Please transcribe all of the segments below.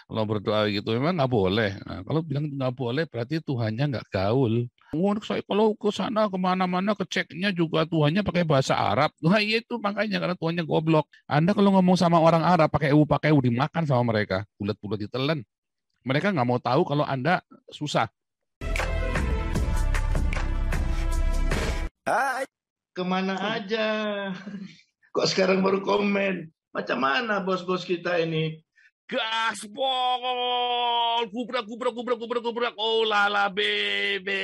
Kalau berdoa gitu memang nggak boleh. Nah, kalau bilang nggak boleh berarti Tuhannya nggak gaul. Wah, saya kalau ke sana kemana-mana keceknya juga Tuhannya pakai bahasa Arab. Wah iya itu makanya karena Tuhannya goblok. Anda kalau ngomong sama orang Arab pakai u dimakan sama mereka, bulat-bulat ditelan. Mereka nggak mau tahu kalau Anda susah. Hai, kemana aja? Kok sekarang baru komen? Macam mana bos-bos kita ini? Gaspol, gubrak, gubrak, gubrak, gubrak, gubrak. Oh lala bebe.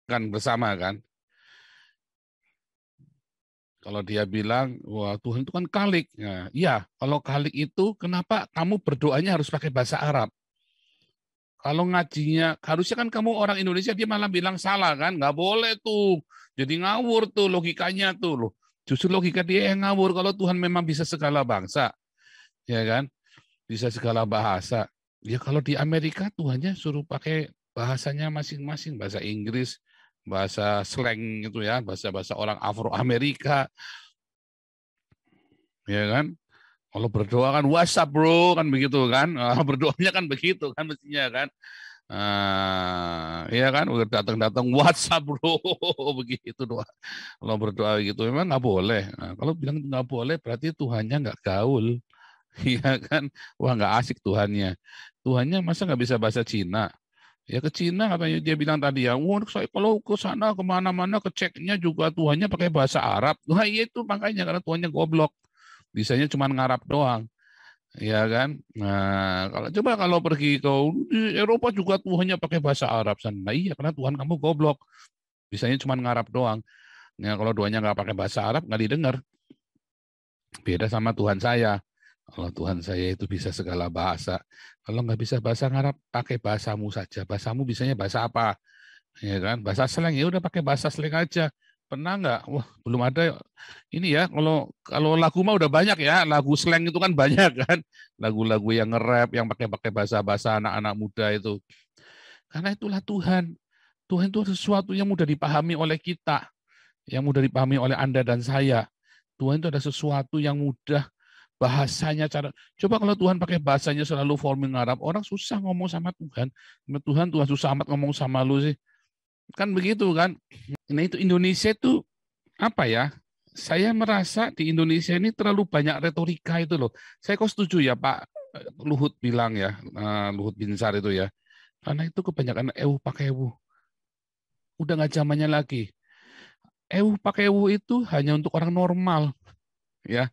Kan bersama kan. Kalau dia bilang, wah Tuhan itu kan kalik. Nah, iya, kalau kalik itu kenapa kamu berdoanya harus pakai bahasa Arab? Kalau ngajinya, harusnya kan kamu orang Indonesia, dia malah bilang salah kan? Nggak boleh tuh. Jadi ngawur tuh logikanya tuh loh. Justru logika dia yang ngawur kalau Tuhan memang bisa segala bangsa. Ya kan? Bisa segala bahasa. Ya kalau di Amerika Tuhannya suruh pakai bahasanya masing-masing. Bahasa Inggris, bahasa slang itu ya. Bahasa-bahasa orang Afro-Amerika. Ya kan? Kalau berdoa kan WhatsApp bro kan begitu kan, berdoanya kan begitu kan mestinya kan, iya kan, udah datang-datang WhatsApp bro, begitu doa. Kalau berdoa gitu memang nggak boleh. Nah, kalau bilang nggak boleh berarti Tuhannya nggak gaul, iya kan, wah nggak asik Tuhannya. Tuhannya masa nggak bisa bahasa Cina? Ya ke Cina katanya dia bilang tadi ya, wah saya kalau ke sana kemana-mana keceknya juga Tuhannya pakai bahasa Arab. Wah iya itu makanya karena Tuhannya goblok. Bisanya cuma ngarap doang. Ya kan? Nah, kalau pergi ke di Eropa juga Tuhannya pakai bahasa Arab sana. Nah, iya, karena Tuhan kamu goblok. Bisanya cuma ngarap doang. Nah, kalau doanya nggak pakai bahasa Arab, nggak didengar. Beda sama Tuhan saya. Kalau Tuhan saya itu bisa segala bahasa. Kalau nggak bisa bahasa Arab, pakai bahasamu saja. Bahasamu bisanya bahasa apa? Ya kan? Bahasa slang ya udah pakai bahasa slang aja. Pernah nggak? Wah, belum ada. Ini ya, kalau kalau lagu mah udah banyak ya. Lagu slang itu kan banyak kan. Lagu-lagu yang nge-rap, yang pakai-pakai bahasa-bahasa anak-anak muda itu. Karena itulah Tuhan. Tuhan itu sesuatu yang mudah dipahami oleh kita, yang mudah dipahami oleh Anda dan saya. Tuhan itu ada sesuatu yang mudah bahasanya cara. Coba kalau Tuhan pakai bahasanya selalu forming Arab, orang susah ngomong sama Tuhan. Tuhan susah amat ngomong sama lu sih. Kan begitu kan. Nah itu Indonesia itu apa ya? Saya merasa di Indonesia ini terlalu banyak retorika itu loh. Saya kok setuju ya Pak Luhut bilang ya, Luhut Binsar itu ya. Karena itu kebanyakan pakai ewu. Udah nggak zamannya lagi. Pakai ewu itu hanya untuk orang normal ya.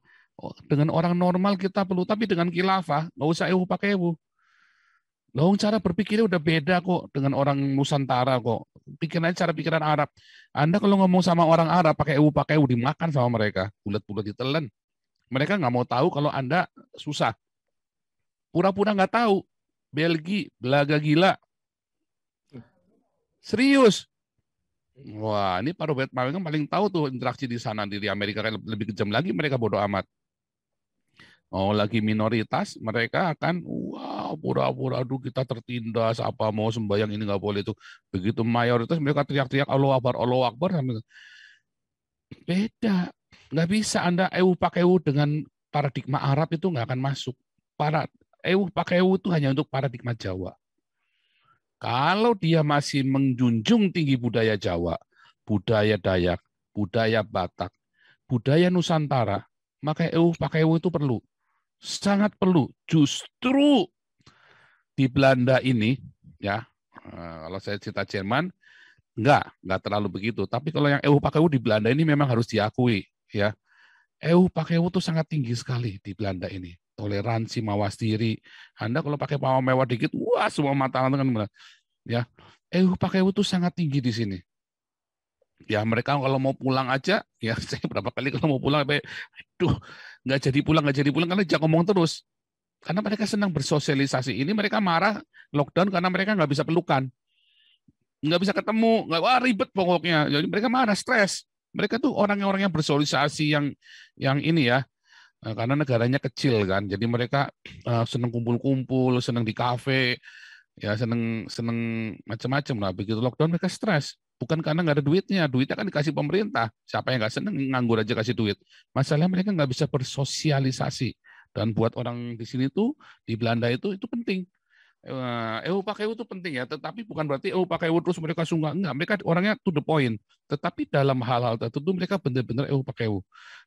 Dengan orang normal kita perlu, tapi dengan khilafah nggak usah pakai ewu. Loh, cara berpikirnya udah beda kok dengan orang Nusantara kok. Pikirannya cara pikiran Arab. Anda kalau ngomong sama orang Arab pakai u dimakan sama mereka, bulat-bulat ditelan. Mereka nggak mau tahu kalau Anda susah. Pura-pura nggak tahu. Belgi, belaga gila. Serius. Wah, ini Pak Robert Maweng paling tahu tuh interaksi di sana di Amerika kan lebih kejam lagi mereka bodoh amat. Oh, lagi minoritas, mereka akan wah pura-pura aduh kita tertindas apa mau sembahyang ini nggak boleh itu. Begitu mayoritas mereka teriak-teriak Allah Akbar sambil beda. Nggak bisa Anda pakai dengan paradigma Arab itu nggak akan masuk. Para pakai itu hanya untuk paradigma Jawa. Kalau dia masih menjunjung tinggi budaya Jawa, budaya Dayak, budaya Batak, budaya Nusantara, maka pakai itu perlu. Sangat perlu. Justru di Belanda ini, ya, kalau saya cerita Jerman, enggak terlalu begitu. Tapi kalau yang pakai di Belanda ini memang harus diakui, ya. Pakai itu sangat tinggi sekali di Belanda ini. Toleransi, mawas diri. Anda kalau pakai mewah dikit, wah semua mata kan, ya. Pakai itu sangat tinggi di sini. Ya mereka kalau mau pulang aja, ya saya berapa kali kalau mau pulang, aduh, nggak jadi pulang karena jangan ngomong terus. Karena mereka senang bersosialisasi. Ini mereka marah lockdown karena mereka nggak bisa pelukan, nggak bisa ketemu, nggak wah ribet pokoknya. Jadi mereka marah, stres. Mereka tuh orang-orang yang bersosialisasi yang ini ya, karena negaranya kecil kan. Jadi mereka senang kumpul-kumpul, senang di kafe, ya senang senang macam-macam lah. Begitu lockdown mereka stres. Bukan karena nggak ada duitnya kan dikasih pemerintah. Siapa yang nggak seneng nganggur aja kasih duit. Masalahnya mereka nggak bisa bersosialisasi. Dan buat orang di sini tuh, di Belanda itu penting. Pakai itu penting ya, tetapi bukan berarti pakai terus mereka sungguh enggak. Mereka orangnya to the point. Tetapi dalam hal-hal tertentu mereka benar-benar pakai.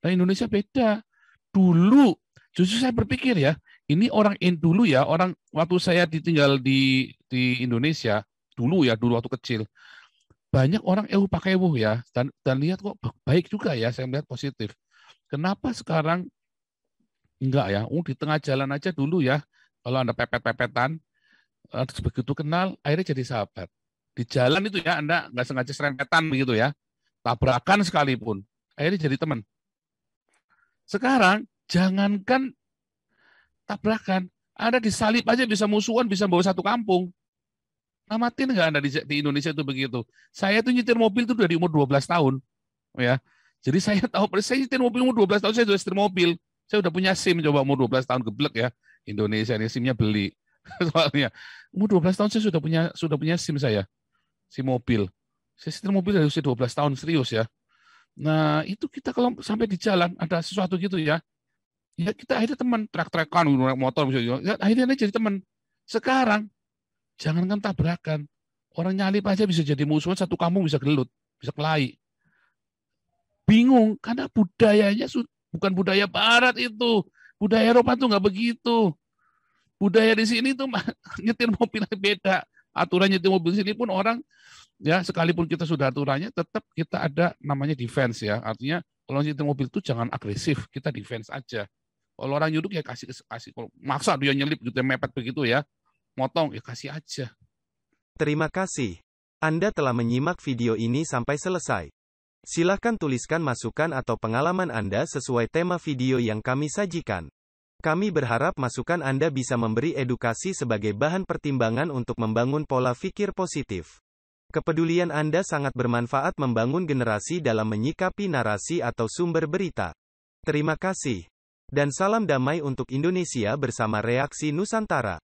Nah Indonesia beda. Dulu justru saya berpikir ya, ini orang dulu ya, orang waktu saya ditinggal di Indonesia dulu waktu kecil, banyak orang pakai ya, dan lihat kok baik juga ya, saya melihat positif. Kenapa sekarang enggak ya? Di tengah jalan aja dulu ya, kalau Anda pepet-pepetan, begitu kenal, akhirnya jadi sahabat. Di jalan itu ya, Anda nggak sengaja serempetan begitu ya, tabrakan sekalipun, akhirnya jadi teman. Sekarang, jangankan tabrakan, Anda disalip aja bisa musuhan, bisa bawa satu kampung. Namatin nggak Anda di Indonesia itu begitu? Saya tuh nyetir mobil itu dari umur 12 tahun. Ya. Jadi saya tahu, saya nyetir mobil umur 12 tahun, saya sudah setir mobil. Saya udah punya SIM, coba umur 12 tahun geblek ya. Indonesia ini SIM-nya beli. Soalnya, umur 12 tahun saya sudah punya SIM saya. SIM mobil. Saya setir mobil dari usia 12 tahun, serius ya. Nah, itu kita kalau sampai di jalan, ada sesuatu gitu ya. Ya kita akhirnya teman, trek-trekan, naik motor, ya, akhirnya jadi teman. Sekarang, jangankan tabrakan, orang nyalip aja bisa jadi musuhan, satu kampung bisa gelut, bisa kelahi. Bingung, karena budayanya bukan budaya Barat itu. Budaya Eropa tuh nggak begitu. Budaya di sini tuh nyetir mobil beda. Aturan nyetir mobil di sini pun orang, ya sekalipun kita sudah aturannya, tetap kita ada namanya defense ya. Artinya kalau nyetir mobil itu jangan agresif, kita defense aja. Kalau orang nyuduk ya kasih. Kalau maksa dia nyelip gitu, mepet begitu ya, motong ya kasih aja. Terima kasih. Anda telah menyimak video ini sampai selesai. Silakan tuliskan masukan atau pengalaman Anda sesuai tema video yang kami sajikan. Kami berharap masukan Anda bisa memberi edukasi sebagai bahan pertimbangan untuk membangun pola pikir positif. Kepedulian Anda sangat bermanfaat membangun generasi dalam menyikapi narasi atau sumber berita. Terima kasih. Dan salam damai untuk Indonesia bersama Reaksi Nusantara.